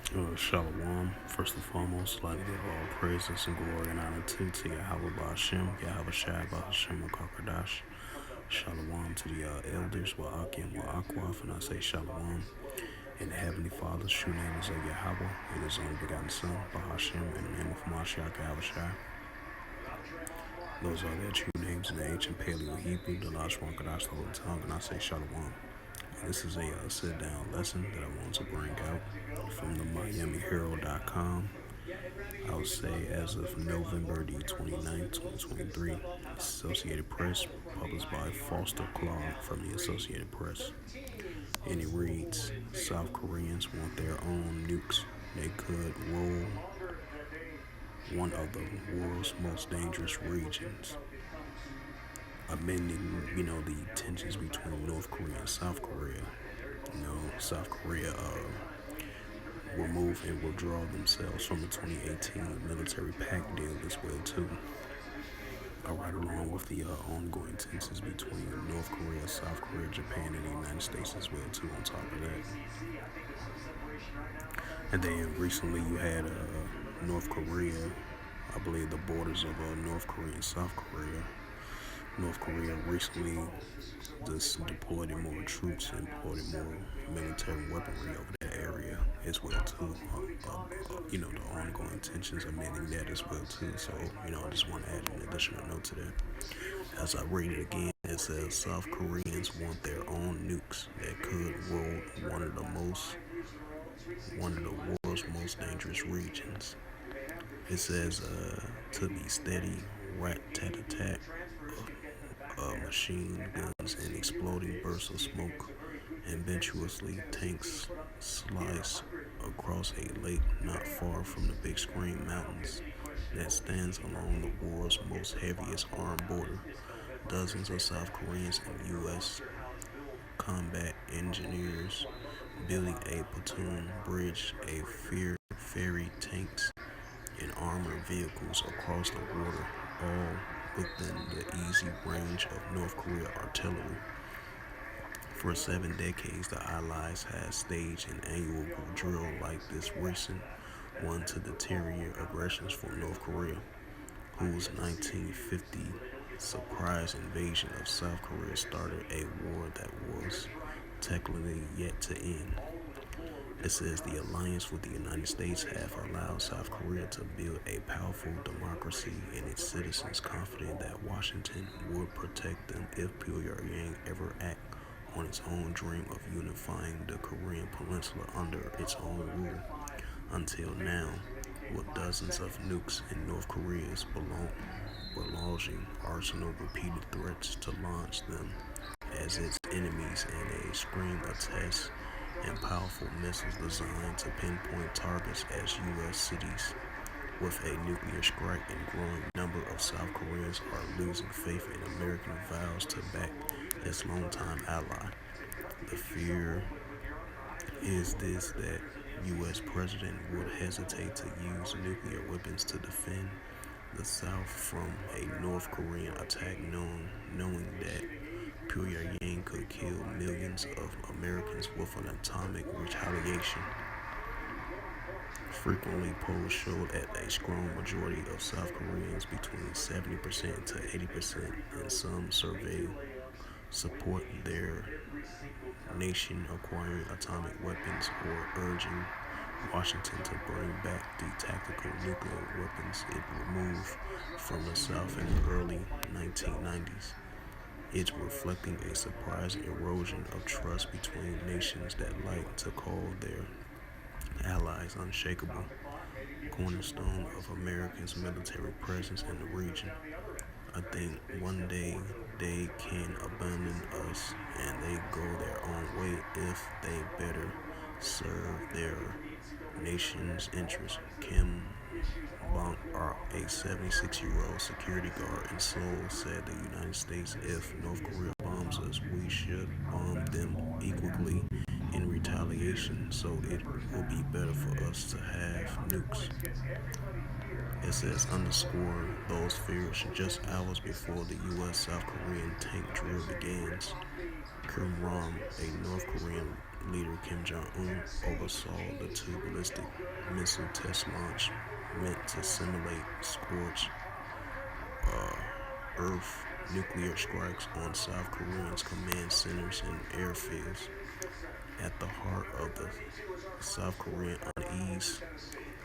Shalom. First and foremost, I'd like to give all praises and glory and honor to Yahweh Ba'Shem, Yahweh Shai Ba'Shem Kakadash. Shalom to the elders, Wa'aki and Wa'akwaf, and I say Shalom. And the Heavenly Father's true name is Yahweh, and His only begotten Son, Ba'Shem, in the name of Mashiach Yahweh Shai. Those are their true names in the ancient Paleo Hebrew, the Lashwan Kadash, the Holy Tongue, and I say Shalom. This is a sit-down lesson that I want to bring out from the MiamiHerald.com. I would say as of November the 29th, 2023, Associated Press, published by Foster Clark from the Associated Press. And it reads, South Koreans want their own nukes. They could rule one of the world's most dangerous regions. Amending, the tensions between North Korea and South Korea. South Korea remove and withdraw themselves from the 2018 military pact deal as well too. Right along with the ongoing tensions between North Korea, South Korea, Japan, and the United States as well too. On top of that, and then recently you had North Korea. I believe the borders of North Korea and South Korea. North Korea recently just deployed more troops and deployed more military weaponry over that area as well too. The ongoing tensions are meaning that as well too. So, I just want to add an additional note to that. As I read it again, it says South Koreans want their own nukes that could rule one of the world's most dangerous regions. It says to be steady, rat-tat-tat, machine guns and exploding bursts of smoke. Eventually, tanks slice across a lake not far from the Big Screen Mountains that stands along the world's most heaviest armed border. Dozens of South Koreans and U.S. combat engineers building a pontoon bridge, a ferry, tanks, and armored vehicles across the water, all within the easy range of North Korea artillery. For 7 decades, the Allies had staged an annual drill like this recent one to deter aggressions from North Korea, whose 1950 surprise invasion of South Korea started a war that was technically yet to end. It says the alliance with the United States have allowed South Korea to build a powerful democracy and its citizens confident that Washington would protect them if Pyongyang ever act on its own dream of unifying the Korean peninsula under its own rule. Until now, with dozens of nukes in North Korea's belonging arsenal, repeated threats to launch them as its enemies and a string of tests and powerful missiles designed to pinpoint targets as U.S. cities. With a nuclear strike, and growing number of South Koreans are losing faith in American vows to back its longtime ally. The fear is that U.S. President would hesitate to use nuclear weapons to defend the South from a North Korean attack, knowing that Pyongyang could kill millions of Americans with an atomic retaliation. Frequently, polls showed that a strong majority of South Koreans, between 70% to 80%, in some surveys, support their nation acquiring atomic weapons or urging Washington to bring back the tactical nuclear weapons it removed from the South in the early 1990s. It's reflecting a surprising erosion of trust between nations that like to call their allies unshakable, cornerstone of America's military presence in the region. I think one day they can abandon us and they go their own way if they better serve their nation's interests. Kim Bong-ar, a 76-year-old security guard in Seoul, said the United States, if North Korea bombs us, we should bomb them equally in retaliation, so it will be better for us to have nukes. It says underscore those fears just hours before the U.S. South Korean tank drill begins. Kim Rom, a North Korean leader Kim Jong-un oversaw the two ballistic missile test launch meant to simulate scorched Earth nuclear strikes on South Koreans' command centers and airfields. At the heart of the South Korean unease,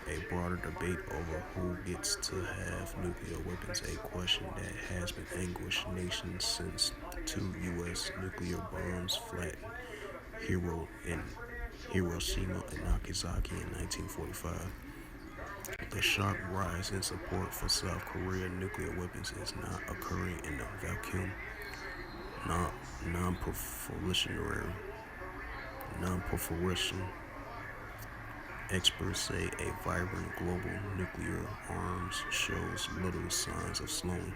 a broader debate over who gets to have nuclear weapons, a question that has been anguishing nations since two U.S. nuclear bombs flattened Hiro in Hiroshima and Nagasaki in 1945. The sharp rise in support for South Korean nuclear weapons is not occurring in a vacuum. Non- non-proliferation non-proliferation experts say a vibrant global nuclear arms shows little signs of slowing.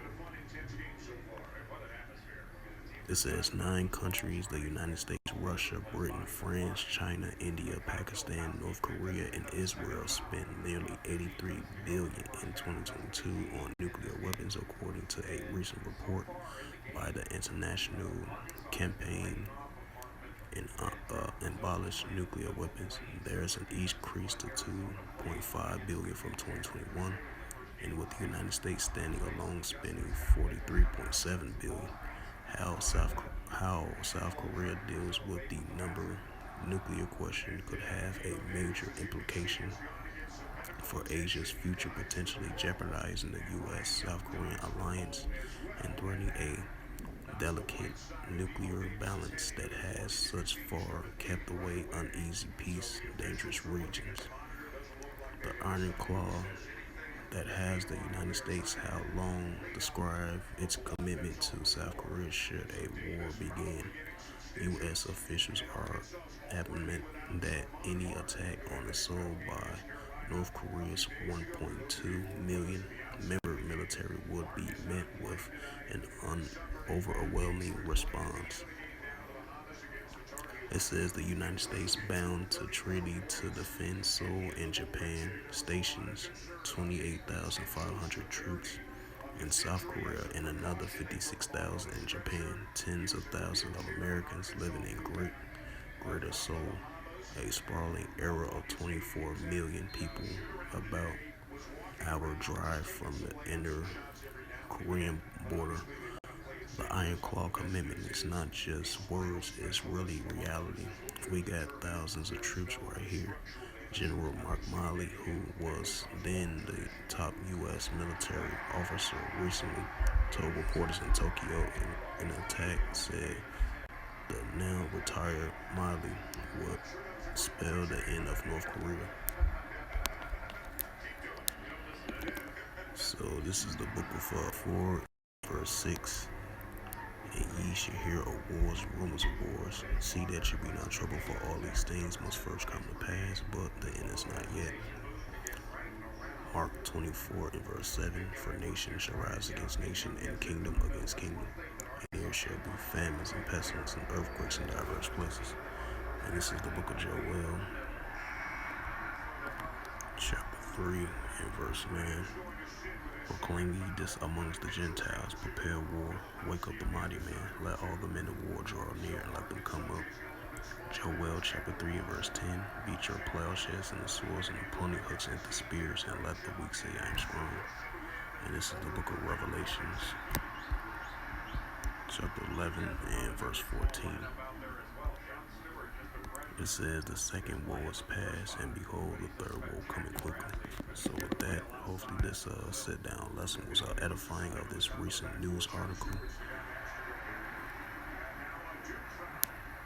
It says 9 countries, the United States, Russia, Britain, France, China, India, Pakistan, North Korea, and Israel spent nearly $83 billion in 2022 on nuclear weapons, according to a recent report by the International Campaign in abolish nuclear weapons. There is an increase to 2.5 billion from 2021, and with the United States standing alone spending 43.7 billion. How South Korea deals with the number nuclear question could have a major implication for Asia's future, potentially jeopardizing the U.S.-South Korean alliance and threatening a delicate nuclear balance that has thus far kept away uneasy peace, dangerous regions. The iron claw that has the United States how long described its commitment to South Korea should a war begin. U.S. officials are adamant that any attack on the Seoul by North Korea's 1.2 million member military would be met with an overwhelming response. It says the United States, bound to treaty to defend Seoul, and Japan stations 28,500 troops in South Korea and another 56,000 in Japan. Tens of thousands of Americans living in Greater Seoul, a sprawling area of 24 million people, about hour drive from the inner Korean border. The Iron Claw commitment is not just words, it's really reality. We got thousands of troops right here. General Mark Milley, who was then the top U.S. military officer, recently told reporters in Tokyo in an attack said the now retired Milley would spell the end of North Korea. So this is the book of 4, verse 6. And ye shall hear of wars, rumors of wars. See that you be not troubled, for all these things must first come to pass, but the end is not yet. Mark 24 and verse 7. For nation shall rise against nation, and kingdom against kingdom. And there shall be famines and pestilence and earthquakes in diverse places. And this is the book of Joel, chapter 3 and verse 9. Proclaim ye this amongst the Gentiles, prepare war, wake up the mighty man, let all the men of war draw near, and let them come up. Joel chapter 3 verse 10, beat your plowshares and the swords and the pruning hooks into spears, and let the weak say I am strong. And this is the book of Revelations, chapter 11 and verse 14. It says the second woe is past, and behold, the third woe coming quickly. So with that, hopefully this sit-down lesson was edifying of this recent news article.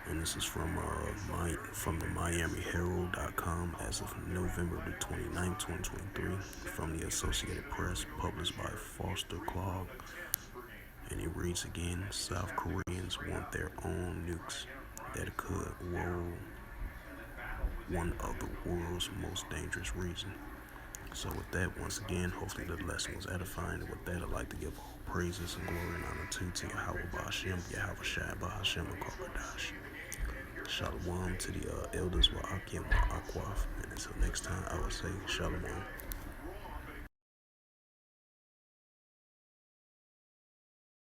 And this is from the MiamiHerald.com as of November the 29th, 2023, from the Associated Press, published by Foster Clogg. And it reads again, South Koreans want their own nukes that could roll one of the world's most dangerous regions. So with that, once again, hopefully the lesson was edifying. And with that, I'd like to give all praises and glory and honor to Yahweh Ba'Hashem, Yahweh Shai Ba'Hashem, and Kakadash. Shalom to the elders, Wa'akim, Wa'akwaf. And until next time, I will say Shalom.